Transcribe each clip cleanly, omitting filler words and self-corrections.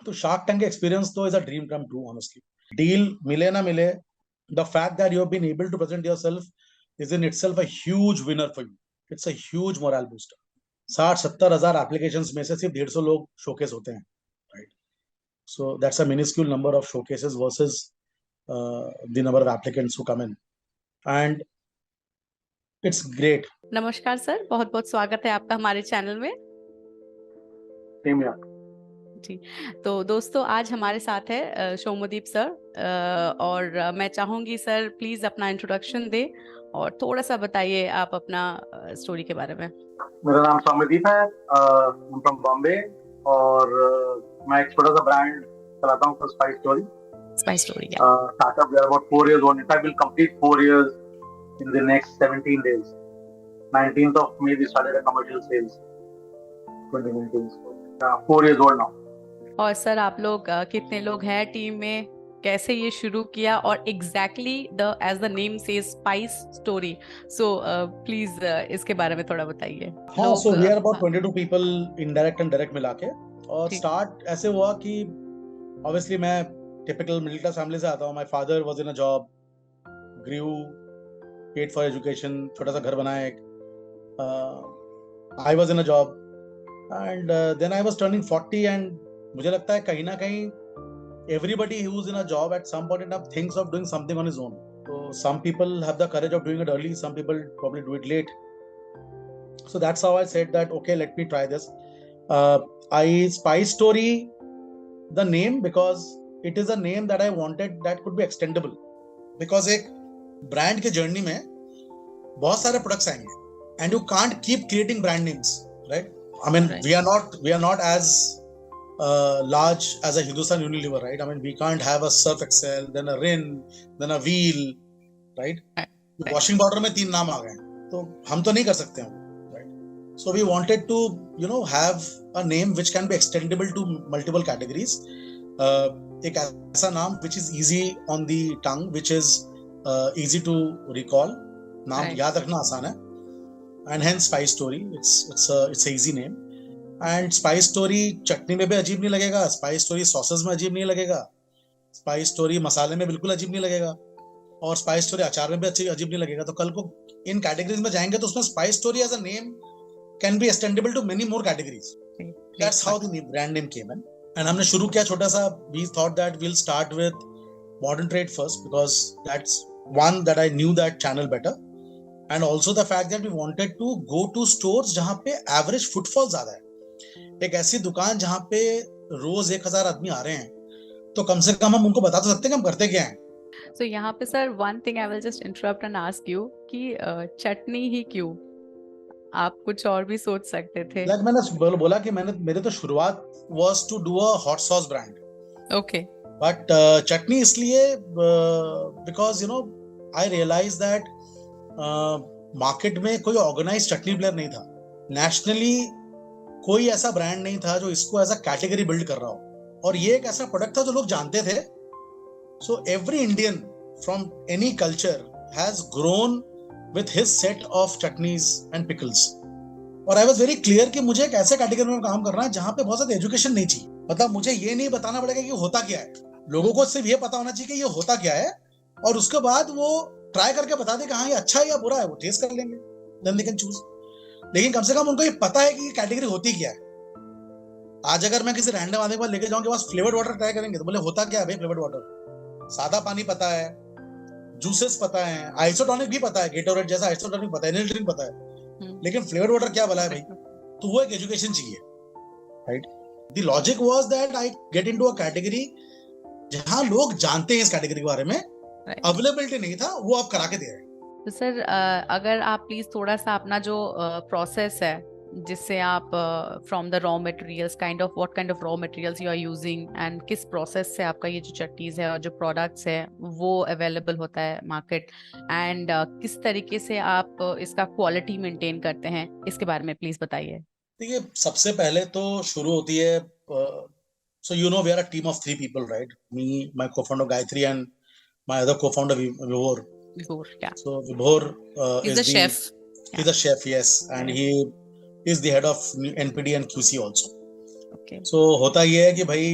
तो shark tank experience तो is a dream come true honestly. Deal मिले ना मिले, the fact that you have been able to present yourself is in itself a huge winner for you. It's a huge moral booster. 60-70 हजार applications में से सिर्फ 150 लोग showcase होते हैं, right? So that's a minuscule number of showcases versus the number of applicants who come in, and it's great. नमस्कार sir, बहुत बहुत स्वागत है आपका हमारे चैनल में। जी, तो दोस्तों आज हमारे साथ है सोमदीप सर, और मैं चाहूंगी सर प्लीज अपना इंट्रोडक्शन दे और थोड़ा सा बताइए आप अपना स्टोरी के बारे में। मेरा नाम सौम्यदीप है, फ्रॉम बॉम्बे, और मैं एक छोटा सा ब्रांड चलाता हूँ, spice story. Spice story startup, we are about 4 years old. In fact, we'll complete 4 years in the next 17 days. 19th of May we started a commercial sales. 2019. So, 4 years old now. और sir आप लोग कितने लोग हैं team में, कैसे ये शुरू किया, और exactly the as the name says spice story, so please इसके बारे में थोड़ा बताइए। हाँ, so we are about 22 people indirect and direct मिला के, और स्टार्ट ऐसे हुआ कि ऑब्वियसली मैं टिपिकल मिडिल क्लास फैमिली से आता हूँ। My father was in a job, grew, paid for education, छोटा सा घर बनाया एक। I was in a job and then I was turning 40, and मुझे लगता है कहीं ना कहीं everybody who is in a job at some point in time thinks of doing something on his own. So some people have the courage of doing it early, some people probably do it late. So that's how I said that okay, let me try this. I Spice Story, the name, because it is a name that I wanted that could be extendable. Because एक brand के journey में बहुत सारे products आएंगे, and you can't keep creating brand names, right? I mean, right. we are not as large as a Hindustan Unilever, right? I mean, we can't have a Surf Excel, then a Rin, then a Wheel, right? Washing powder में 3 नाम आ गए, तो हम तो नहीं कर सकते हैं, right? So we wanted to, have a name which can be extendable to multiple categories. एक ऐसा नाम which is easy on the tongue, which is easy to recall, नाम याद रखना आसान है, and hence Spice Story. It's a easy name. And spice story chutney में भी अजीब नहीं लगेगा, स्पाइस स्टोरी सॉसेस में अजीब नहीं लगेगा, स्पाइस स्टोरी मसाले में बिल्कुल अजीब नहीं लगेगा, और स्पाइस स्टोरी अचार में भी अजीब नहीं लगेगा। तो कल को इन कैटेगरीज में जाएंगे तो उसमें spice story as a name can be extendable to many more categories. That's how the brand name came in. And हमने शुरू किया छोटा सा। We thought that we'll start with modern trade first, because that's one that I knew that channel better, and also the fact that we wanted to go to stores जहां पे average footfall ज्यादा है। एक ऐसी दुकान जहां पे रोज 1000 आदमी आ रहे हैं, तो कम से कम हम उनको बता तो सकते हैं कि हम करते क्या हैं। So यहाँ पे sir one thing I will just interrupt and ask you कि चटनी ही क्यों? आप कुछ और भी सोच सकते थे। लाइक मैंने बोला कि मेरे तो शुरुआत was to do a hot sauce brand, okay, but chutney इसलिए because I realise that market में कोई ऑर्गेनाइज चटनी प्लेयर नहीं था। नेशनली कोई ऐसा ब्रांड नहीं था जो इसको एज अ कैटेगरी बिल्ड कर रहा हो, और ये एक ऐसा प्रोडक्ट था जो लोग जानते थे। So every Indian from any culture has grown with his set of chutneys and pickles, और आई वाज वेरी क्लियर कि मुझे एक ऐसे कैटेगरी में काम करना है जहां पे बहुत ज्यादा एजुकेशन नहीं चाहिए। मतलब मुझे ये नहीं बताना पड़ेगा कि होता क्या है, लोगों को सिर्फ ये पता होना चाहिए कि ये होता क्या है, और उसके बाद वो ट्राई करके बता दे कि हाँ ये अच्छा है या बुरा है, वो टेस्ट कर लेंगे, देन दे कैन चूज। लेकिन कम से कम उनको ये पता है कि ये कैटेगरी होती क्या है। आज अगर मैं किसी रैंडम आदमी के पास लेके जाऊं कि बस फ्लेवर्ड वाटर ट्राई करेंगे, तो बोले होता क्या है भाई फ्लेवर्ड वाटर? सादा पानी पता है, जूसेस पता है, आइसोटोनिक भी पता है, गेटोरेट जैसा आइसोटोनिक पता है, एनर्जी ड्रिंक पता है, लेकिन फ्लेवर्ड वाटर क्या भला है भाई? तो वो एक एजुकेशन चाहिए, right? The logic was that I get into a category जहां लोग जानते हैं इस कैटेगरी के बारे में, अवेलेबिलिटी नहीं था, वो आप करा के दे रहे हैं। तो सर अगर आप प्लीज थोड़ा सा अपना जो प्रोसेस है जिससे आप from the raw materials what kind of raw materials you are using, and किस प्रोसेस से आपका ये जो चटनीज है और जो प्रोडक्ट्स है वो अवेलेबल होता है मार्केट, एंड किस तरीके से आप इसका क्वालिटी मेंटेन करते हैं, इसके बारे में प्लीज बताइए। देखिए, सबसे पहले तो शुरू होती है, so we are a team of 3 people, right? Me, my co-founder Gayatri, and my other co-founder Vibhor. Yeah. So Vibhor is the chef. He's a chef, yes, and he is the head of NPD and QC also. Okay. So होता ये है कि भाई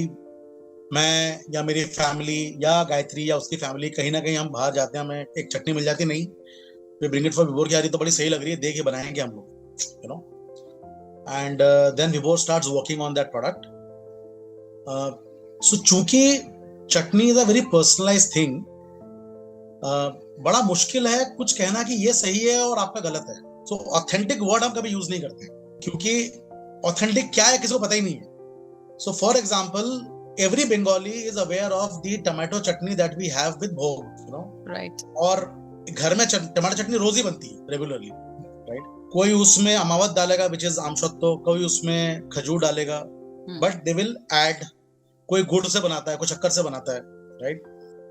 मैं या मेरी family या गायत्री या उसकी फैमिली कहीं ना कहीं हम बाहर जाते हैं, हमें एक चटनी मिल जाती, नहीं वी ब्रिंग इट फॉर विभोर की, आ रही तो बड़ी सही लग रही है, देखिए बनाएंगे हम लोग, you know, and then Vibhor starts working on that product. So चूंकि chutney is a very personalised thing, बड़ा मुश्किल है कुछ कहना कि ये सही है और आपका गलत है. सो ऑथेंटिक वर्ड हम कभी यूज नहीं करते क्योंकि ऑथेंटिक क्या है किसी को पता ही नहीं है. So for example, every Bengali is aware of the tomato chutney that we have with bhog, you know. Right. और घर में टमाटर चटनी रोज ही बनती है रेगुलरली, राइट. कोई उसमें अमावत डालेगा विच इज आमशत्तो, कोई उसमें खजूर डालेगा, बट दे विल ऐड, कोई गुड़ से बनाता है, कोई शक्कर से बनाता है, right.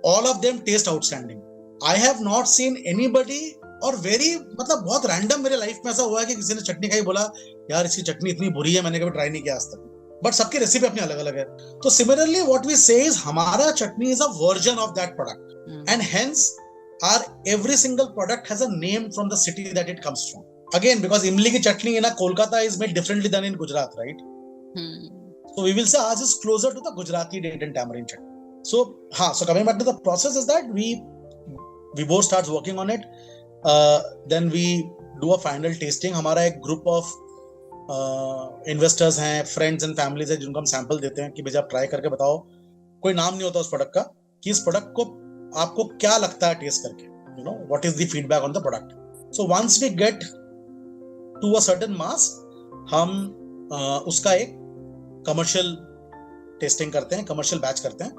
All of them taste outstanding. I have not seen anybody, और वेरी मतलब बहुत रैंडम मेरे लाइफ में ऐसा हुआ है कि किसी ने चटनी खाई, बोला यार इसकी चटनी इतनी बुरी है, मैंने कभी ट्राई नहीं किया आज तक. बट सबकी रेसिपी अपनी अलग अलग है. तो similarly what we say is हमारा chutney is a version of that product, and hence our every single product has a name from the city that it comes from. Again because इमली की chutney in Kolkata is made differently than in Gujarat, right. So we will say ours is closer to the Gujarati date and tamarind chutney. So coming back to the process is that we both starts working on it. Then we do a final tasting. हमारा एक group of investors हैं, friends and families हैं, जिनको हम sample देते हैं कि भैया आप ट्राई करके बताओ. कोई नाम नहीं होता उस प्रोडक्ट का, कि इस प्रोडक्ट को आपको क्या लगता है टेस्ट करके, you know, what is the feedback on the product. So once we get to a certain mass, हम उसका एक कमर्शियल टेस्टिंग करते हैं, कमर्शियल बैच करते हैं.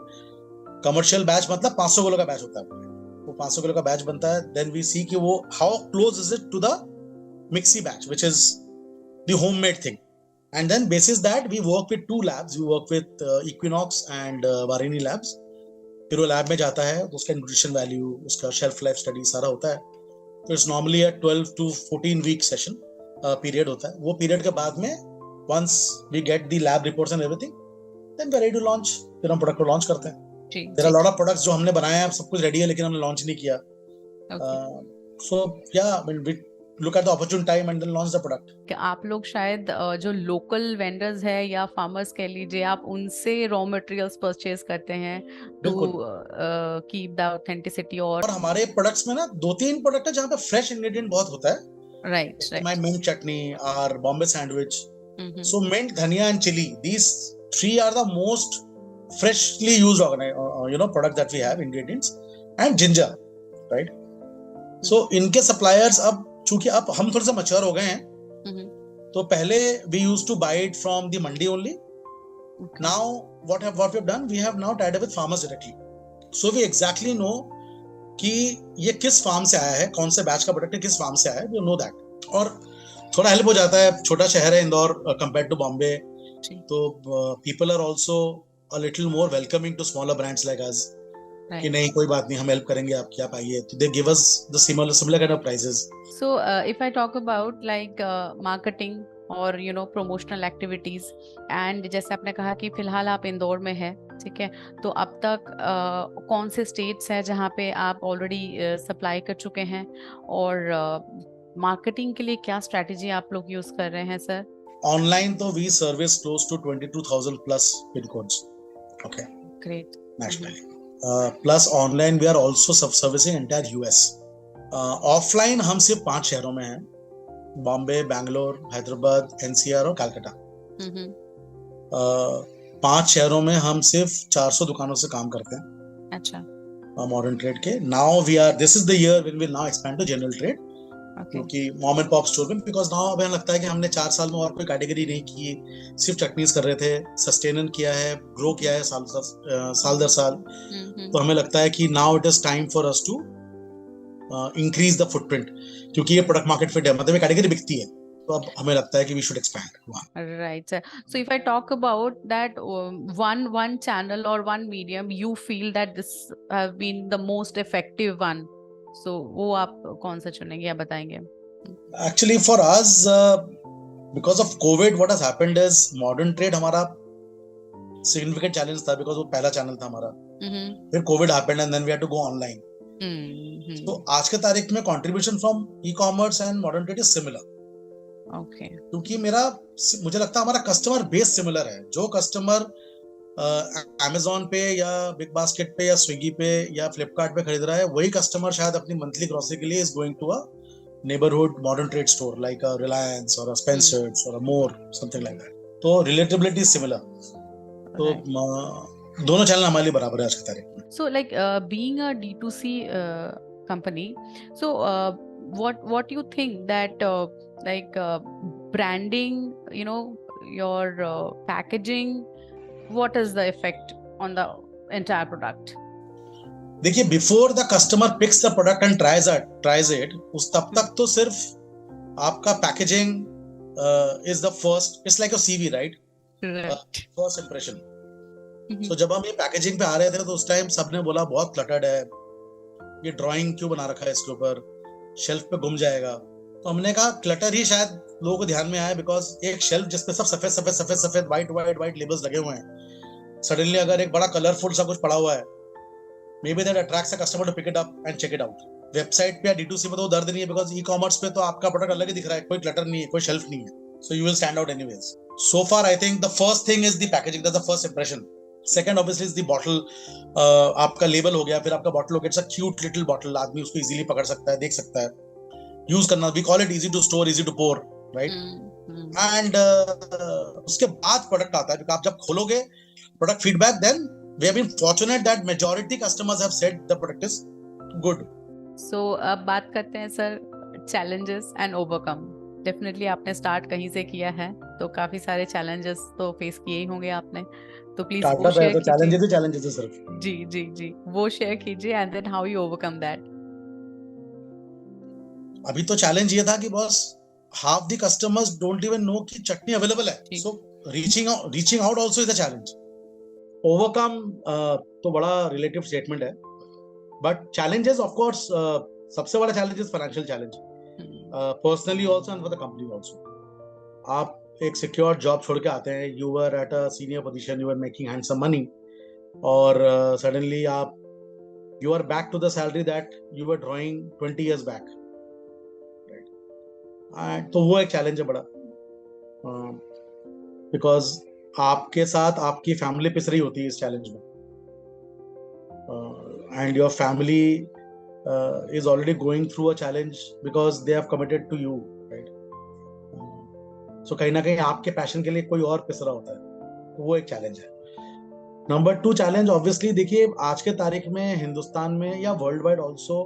कमर्शियल बैच मतलब 500 किलो का बैच होता है. वो 500 किलो का बैच बनता है. देन वी सी कि वो how close is it to the mixie batch which is the homemade thing, and then basis that we work with 2 labs. We work with Equinox and Varini labs. फिर वो lab में जाता है तो उसका nutrition value, उसका shelf life study सारा होता है. तो it's normally a 12 to 14 week session period होता है. वो पीरियड के बाद में once we get the lab reports and everything, then we're ready to launch. फिर हम प्रोडक्ट को लॉन्च करते हैं. There are a lot of products जो हमने बनाए हैं, सब कुछ रेडी है, लेकिन हमने लॉन्च नहीं किया. So yeah, I mean, we look at the opportune time and then launch the product. कि आप लोग शायद जो लोकल वेंडर्स है या फार्मर्स कह लीजिए, आप उनसे रॉ मटेरियल्स परचेज करते हैं टू कीप द ऑथेंटिसिटी. और हमारे प्रोडक्ट्स में ना 2-3 प्रोडक्ट है जहाँ पे फ्रेश इंग्रेडिएंट बहुत होता है. Right. My mint chutney, our Bombay sandwich. So mint, dhania and chili, these 3 are the most freshly used product that we have, ingredients, and ginger, right? So इनके suppliers अब चूंकि अब हम थोड़े से मच्योर हो गए हैं, तो पहले we used to buy it from the mandi only. Now what we have done, we have now tied up with farmers directly. So we exactly know कि ये किस फार्म से आया है, कौन से बैच का प्रोडक्ट है, किस फार्म से आया है, we know that. और थोड़ा हेल्प हो जाता है, छोटा शहर है इंदौर compared to Bombay, तो people are also a little more welcoming to smaller brands like us. कि नहीं कोई बात नहीं, हम हेल्प करेंगे आपकी, आप आइए. तो they give us the similar kind of prices. So if I talk about like marketing और promotional activities, and जैसे आपने कहा कि फिलहाल आप इंदौर में है, ठीक है, तो अब तक कौन से स्टेट्स हैं जहाँ पे आप ऑलरेडी सप्लाई कर चुके हैं, और मार्केटिंग के लिए क्या स्ट्रेटजी आप लोग यूज कर रहे हैं सर? ऑनलाइन तो we service close to 22,000 plus pin codes. Okay. Great. Nationally. Plus online we are also servicing entire US. Offline हम सिर्फ 5 शहरों में हैं, बॉम्बे, बैंगलोर, हैदराबाद, NCR और कलकत्ता. 5 शहरों में हम सिर्फ 400 दुकानों से काम करते हैं. अच्छा. मॉडर्न ट्रेड के. Now we are, this is the year when we will now expand to general trade, क्योंकि मॉम एंड पॉप स्टोर में, बिकॉज नाउ हमें लगता है कि हमने 4 साल में और कोई कैटेगरी नहीं की, सिर्फ चटनीज कर रहे थे, सस्टेन किया है, ग्रो किया है साल दर साल. तो हमें लगता है कि now it is time for us to increase the footprint, क्योंकि ये प्रोडक्ट मार्केट फिट है, मतलब ये कैटेगरी बिकती है, तो अब हमें लगता है कि we should expand. Right, sir. So if I talk about that one channel or one medium, you feel that this have been the most effective one, so वो आप कौन सा चुनेंगे या बताएंगे? Actually for us, because of COVID, what has happened is modern trade हमारा significant challenge था, because वो पहला चैनल था हमारा. फिर COVID happened and then we had to go online. तो आज के तारीख में contribution from e-commerce and modern trade is similar. Okay. क्योंकि मुझे लगता है हमारा कस्टमर बेस सिमिलर है. जो कस्टमर Amazon पे या बिग बास्केट पे या स्विगी पे या फ्लिपकार्ट पे खरीद रहा है, वही कस्टमर शायद अपनी मंथली ग्रोसरी के लिए is going to a neighborhood modern trade store like a Reliance or a Spencer's or a More, something like that. तो relatability is similar. तो दोनों चैनल हमारे लिए बराबर है आज की तारीख में. So like being a D2C company, so what you think that like branding, you know, your packaging, what is the effect on the entire product? देखिए, before the customer picks the product and tries it, उस तब तक तो सिर्फ आपका packaging is the first, it's like a CV, right? First impression. So जब हम ये पैकेजिंग पे आ रहे थे तो उस टाइम सबने बोला बहुत क्लटर्ड है, ये ड्राइंग क्यों बना रखा है इसके ऊपर, शेल्फ पे घुम जाएगा. तो हमने कहा क्लटर ही शायद लोगों को ध्यान में आया, बिकॉज एक शेल्फ जिसपे सब सफेद सफेद सफेद सफेद व्हाइट लेबल्स लगे हुए हैं, सडनली अगर एक बड़ा कलरफुल सा कुछ पड़ा हुआ है, maybe that attracts a customer to pick it up and check it out. Website पे या D2C में तो दर्द नहीं है, बिकॉज ई कॉमर्स पे तो आपका प्रोडक्ट अलग ही दिख रहा है, कोई क्लटर नहीं है, कोई शेल्फ नहीं है, so you will stand out anyways. So far I think the first thing is the packaging, that's the first impression. Second obviously is the bottle. आपका लेबल हो गया, फिर आपका बॉटल हो गया, it's a cute little bottle, आदमी उसको easily पकड़ सकता है, देख सकता है, यूज करना. We call it easy to store, easy to pour, right? And उसके बाद प्रोडक्ट आता है, आप जब खोलोगे product feedback, then we have been fortunate that majority customers have said the product is good. So अब बात करते हैं sir challenges and overcome. Definitely आपने स्टार्ट कहीं से किया है, तो काफी सारे challenges तो फेस किए ही होंगे आपने, तो प्लीज वो शेयर कीजिए. challenges है सिर्फ. जी वो शेयर कीजिए, and then how you overcome that. अभी तो चैलेंज ये था कि boss half the customers don't even know कि चटनी अवेलेबल है, so reaching out also is a challenge. Overcome तो बड़ा रिलेटिव स्टेटमेंट है, बट चैलेंजेस ऑफ कोर्स, सबसे बड़ा challenge is financial challenge, personally also and for the company also. आप एक secure job छोड़ के आते हैं, you were at a senior position, you are making handsome money, और सडनली आप you are back to the salary that you were drawing 20 years back, right? तो वो एक चैलेंज है बड़ा, बिकॉज आपके साथ आपकी फैमिली पिस रही होती है इस चैलेंज में, and your family is already going through a challenge because they have committed to you, right? So कहीं ना कहीं आपके पैशन के लिए कोई और पिस रहा होता है, तो वो एक चैलेंज है. नंबर 2 चैलेंज ऑब्वियसली, देखिए आज के तारीख में हिंदुस्तान में या वर्ल्ड वाइड ऑल्सो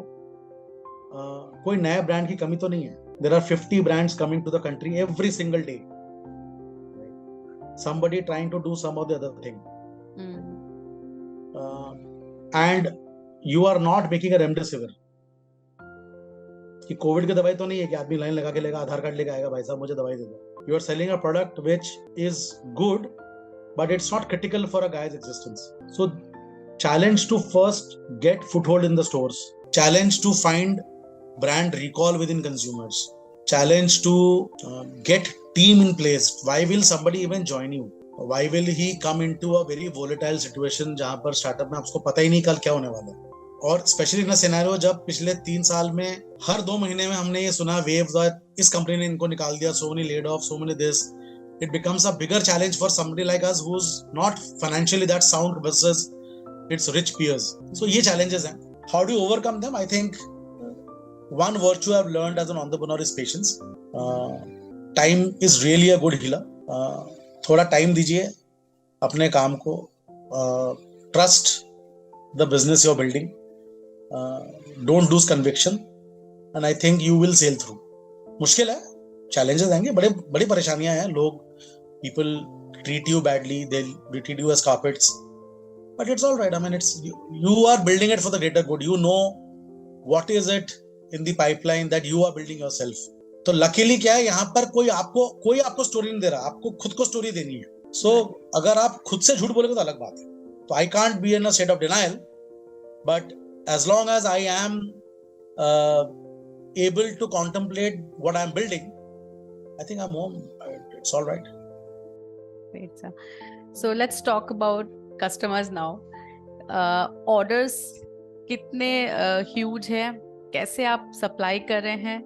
कोई नए ब्रांड की कमी तो नहीं है. There are 50 brands coming to the country every single day. Somebody trying to do some of the other thing, and you are not making a remdesivir. कि कोविड की दवाई तो नहीं है कि आदमी लाइन लगा के लेगा, आधार कार्ड लेके आएगा, भाई साहब मुझे दवाई दे दो. You are selling a product which is good, but it's not critical for a guy's existence. So challenge to first get foothold in the stores, challenge to find brand recall within consumers, challenge to get team in place. Why will somebody even join you? Why will he come into a very volatile situation जहां पर startup में आपको पता ही नहीं कल क्या होने वाला है? और स्पेशली इन अ सिनेरियो जब पिछले 3 साल में हर 2 महीने में हमने ये सुना वेव्स, इस कंपनी ने इनको निकाल दिया, so many laid off, so many this. It becomes a bigger challenge for somebody like us who's not financially that sound versus its rich peers. So ये challenges हैं. How do you overcome them? I think one virtue I've learned as an entrepreneur is patience. Time is really a good healer. थोड़ा time दीजिए अपने काम को, trust the business you are building, don't lose conviction, and I think you will sail through. मुश्किल है, challenges आएंगे, बड़ी परेशानियां हैं, लोग people treat you badly, they treat you as carpets, but it's all right. I mean it's you are building it for the greater good. You know what is it in the pipeline that you are building yourself. तो luckily क्या है, यहाँ पर कोई आपको story नहीं दे रहा, आपको खुद को स्टोरी देनी है. सो अगर आप खुद से झूठ बोलेंगे तो अलग बात है. तो I can't be in a state of denial, but as long as I am able to contemplate what I'm building, I think I'm home. It's all right. Great, sir. So let's talk about customers now. Orders कितने huge है, कैसे आप supply कर रहे हैं,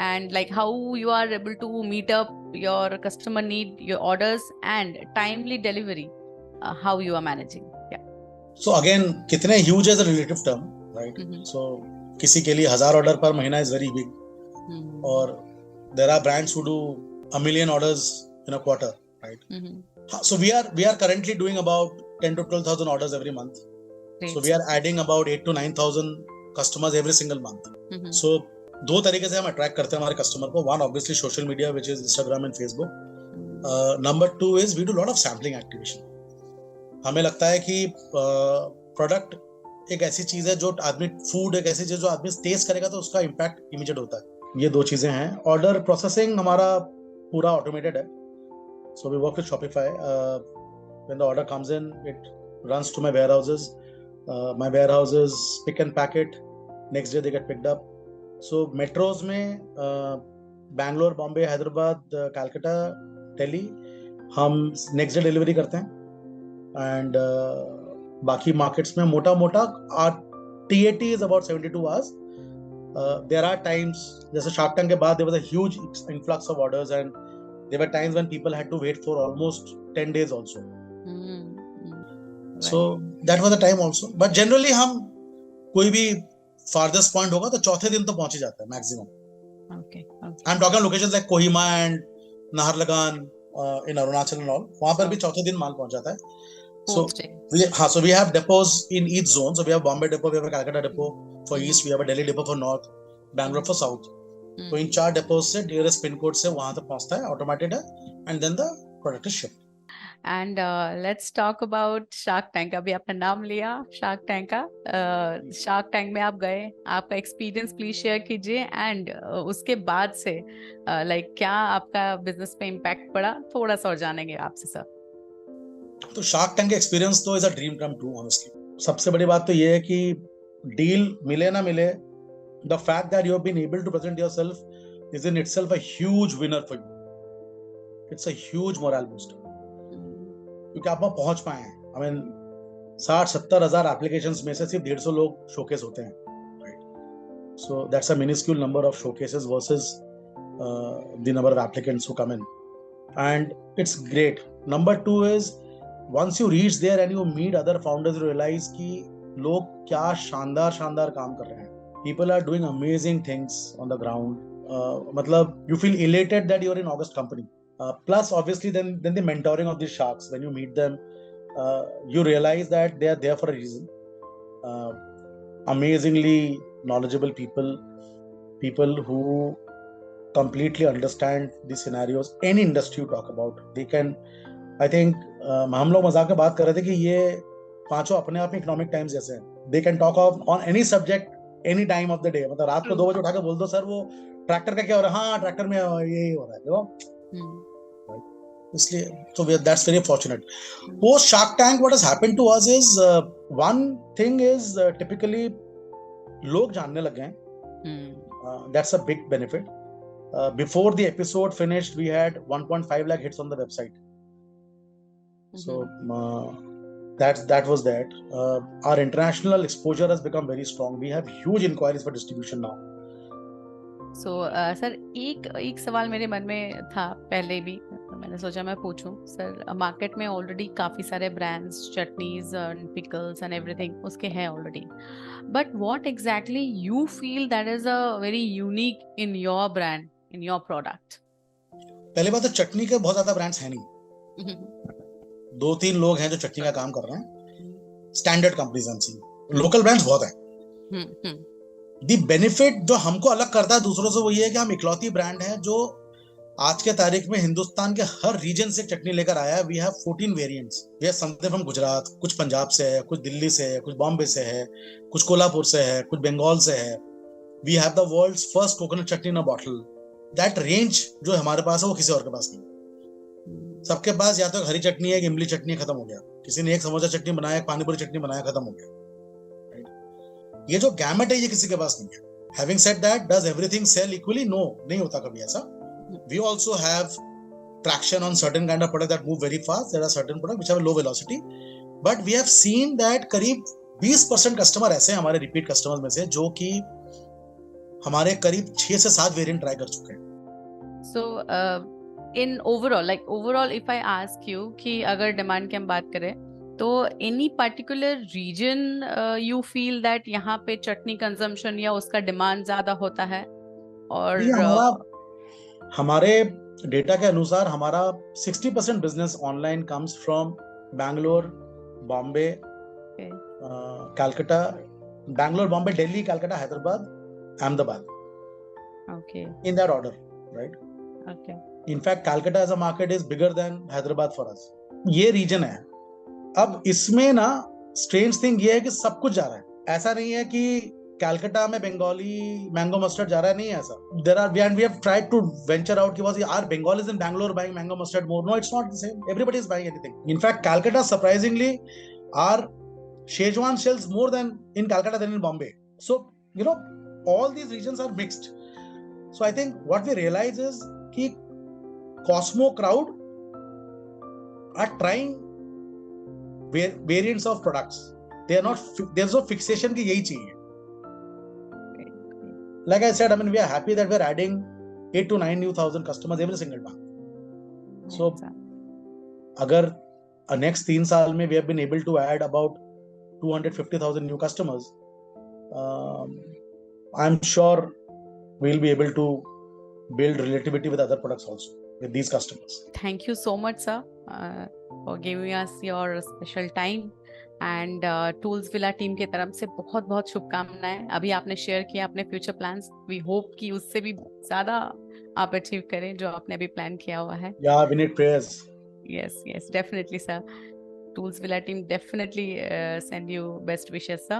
and like how you are able to meet up your customer need, your orders and timely delivery. how you are managing? Yeah. So again, कितने huge is a relative term, right? So किसी के लिए 1000 order per महीना is very big, और there are brands who do 1 million orders in a quarter, right? So we are currently doing about 10 to 12,000 orders every month. Great. So we are adding about 8 to 9,000 customers every single month. So दो तरीके से हम attract करते हैं हमारे customer को. One, obviously social media, which is Instagram and Facebook. Number 2 is we do lot of sampling activation. हमें लगता है कि प्रोडक्ट एक ऐसी चीज है जो आदमी, फूड एक ऐसी चीज जो आदमी टेस्ट करेगा तो उसका इम्पैक्ट इमीडिएट होता है. ये दो चीजें हैं. ऑर्डर प्रोसेसिंग हमारा पूरा ऑटोमेटेड है. So we work with Shopify. When the order comes in, it runs to my warehouses. My warehouses pick and pack it. Next day they get picked up. So metros में Bangalore, Bombay, Hyderabad, Calcutta, Delhi हम next day delivery करते हैं. And बाकी markets में मोटा मोटा our TAT is about 72 hours. There are times, जैसे Shark Tank के बाद there was a huge influx of orders, and there were times when people had to wait for almost 10 days also. So that was the time also. But generally हम कोई भी farthest point होगा तो चौथे दिन तो पहुंच ही जाता है maximum. Okay. I'm talking locations like Kohima and Naharlagan in Arunachal and all. वहाँ पर भी चौथे दिन माल पहुंच जाता है. So we have depots in each zone. So we have Bombay depot, we have a Calcutta depot for east, we have a Delhi depot for north, Bangalore for south. तो इन 4 depots से nearest pin code से वहाँ तक पहुँचता है, automated है, and then the product is shipped. And let's talk about Shark Tank. अभी आपने नाम लिया Shark Tank का. Shark Tank में आप गए, आपका एक्सपीरियंस प्लीज शेयर कीजिए, एंड उसके बाद से लाइक क्या आपका बिजनेस पे इम्पैक्ट पड़ा, थोड़ा सा और जानेंगे आपसे सर. तो Shark Tank का एक्सपीरियंस तो is a dream come true honestly. सबसे बड़ी बात तो ये है कि डील मिले ना मिले, the fact that you have been able to present yourself is in itself a huge winner for you. It's a huge morale booster. क्योंकि आप वहाँ पहुंच पाए हैं. I mean 60-70 हजार एप्लीकेशंस में से सिर्फ 150 लोग शोकेस होते हैं, right? So that's a minuscule number of showcases versus the number of applicants who come in, and it's great. Number 2 is once you reach there and you meet other founders, you realize कि लोग क्या शानदार काम कर रहे हैं. People are doing amazing things on the ground. मतलब you feel elated that you are in August company. Plus obviously then the mentoring of these sharks, when you meet them, you realize that they are there for a reason. Amazingly knowledgeable people who completely understand the scenarios, any industry you talk about. They can, I think हम लोग मजाक में बात कर रहे थे कि ये पांचों अपने आप में इकोनॉमिक टाइम्स जैसे हैं. They can talk on any subject any time of the day. मतलब रात को 2 बजे उठा के बोल दो सर वो ट्रैक्टर का क्या हो रहा है, हाँ ट्रैक्टर में ये हो रहा है, देखो. इसलिए so that's very fortunate. Post Shark Tank, what has happened to us is one thing is typically लोग जानने लग गए. That's a big benefit. Before the episode finished, we had 1.5 lakh hits on the website. So that was that. Our international exposure has become very strong. We have huge inquiries for distribution now. So sir एक सवाल मेरे मन में था पहले भी, मैंने सोचा मैं पूछूं. सर मार्केट में ऑलरेडी काफी सारे brands, chutneys and pickles and everything उसके हैं already, but what exactly you feel that is a very unique in your brand, in your product? पहली बात तो चटनी के बहुत ज्यादा ब्रांड्स हैं नहीं. 2-3 लोग हैं जो चटनी का काम कर रहे हैं, स्टैंडर्ड कंपनीज हैं. लोकल ब्रांड्स बहुत हैं. दी बेनिफिट जो हमको अलग करता है दूसरों से वो ये है कि हम इकलौती ब्रांड है जो आज के तारीख में हिंदुस्तान के हर रीजन से चटनी लेकर आया है. We have 14 variants. We have something from Gujarat, कुछ पंजाब से है, कुछ दिल्ली से है, कुछ बॉम्बे से है, कुछ कोल्हापुर से है, कुछ बंगाल से है. We have the world's first coconut chutney in a bottle. That range जो हमारे पास है वो किसी और के पास नहीं. सबके पास या तो हरी चटनी है, एक इमली चटनी, खत्म हो गया. किसी ने एक समोसा चटनी बनाया, एक पानीपुरी चटनी बनाया, खत्म हो गया. ये जो गैमेट है ये किसी के पास नहीं है. Having said that, does everything sell equally? No, नहीं होता कभी ऐसा. We also have traction on certain kind of product that move very fast. There are certain product which have a low velocity, but we have seen that करीब 20% customer ऐसे हैं हमारे repeat customers में से जो कि हमारे करीब 6 से 7 वेरिएंट ट्राई कर चुके हैं. So in overall, if I ask you कि अगर डिमांड की हम बात करें तो any particular region you feel that यहाँ पे चटनी कंजम्पशन या उसका डिमांड ज्यादा होता है? और हमारे डेटा के अनुसार हमारा 60% business online comes from Bangalore, Bombay, Calcutta, Bangalore, Bombay, Delhi, Calcutta, Hyderabad, Ahmedabad. Okay. In that order, right? Okay. In fact, Calcutta as a market is bigger than Hyderabad for us. ये रीजन है. अब इसमें ना स्ट्रेंज थिंग ये है कि सब कुछ जा रहा है. ऐसा नहीं है कि कैलकाटा में बंगाली मैंगो मस्टर्ड जा रहा है, नहीं है ऐसा. There are we have tried to venture out कि was our Bengalis in Bangalore buying mango mustard more. No, it's not the same. Everybody is buying anything. In fact Calcutta surprisingly our Schezwan sells more than in Calcutta than in Bombay. So you know all these regions are mixed. So I think what we realize is कि Cosmo crowd are trying variants of products. They are not. There's no fixation कि यही चाहिए. Like I said, I mean we are happy that we are adding 8 to 9 new thousand customers every single month. So अगर next 3 साल में we have been able to add about 250,000 new customers, I'm sure we'll be able to build relativity with other products also with these customers. Thank you so much, sir, for giving us your special time. And Tools Villa team के तरफ से बहुत बहुत शुभकामनाएं. अभी आपने share किया अपने फ्यूचर प्लान्स. वी होप कि उससे भी ज्यादा आप अचीव करें जो आपने अभी प्लान किया हुआ है. Yeah, we need prayers. Yes, definitely, sir. Tools Villa team definitely send you best wishes, sir.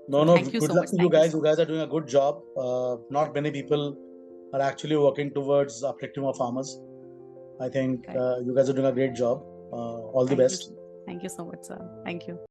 No, thank you good so luck much. to you guys. You guys are doing a good job. Not many people are actually working towards uplifting our farmers. I think you guys are doing a great job. All the best. Thank you so much, sir. Thank you.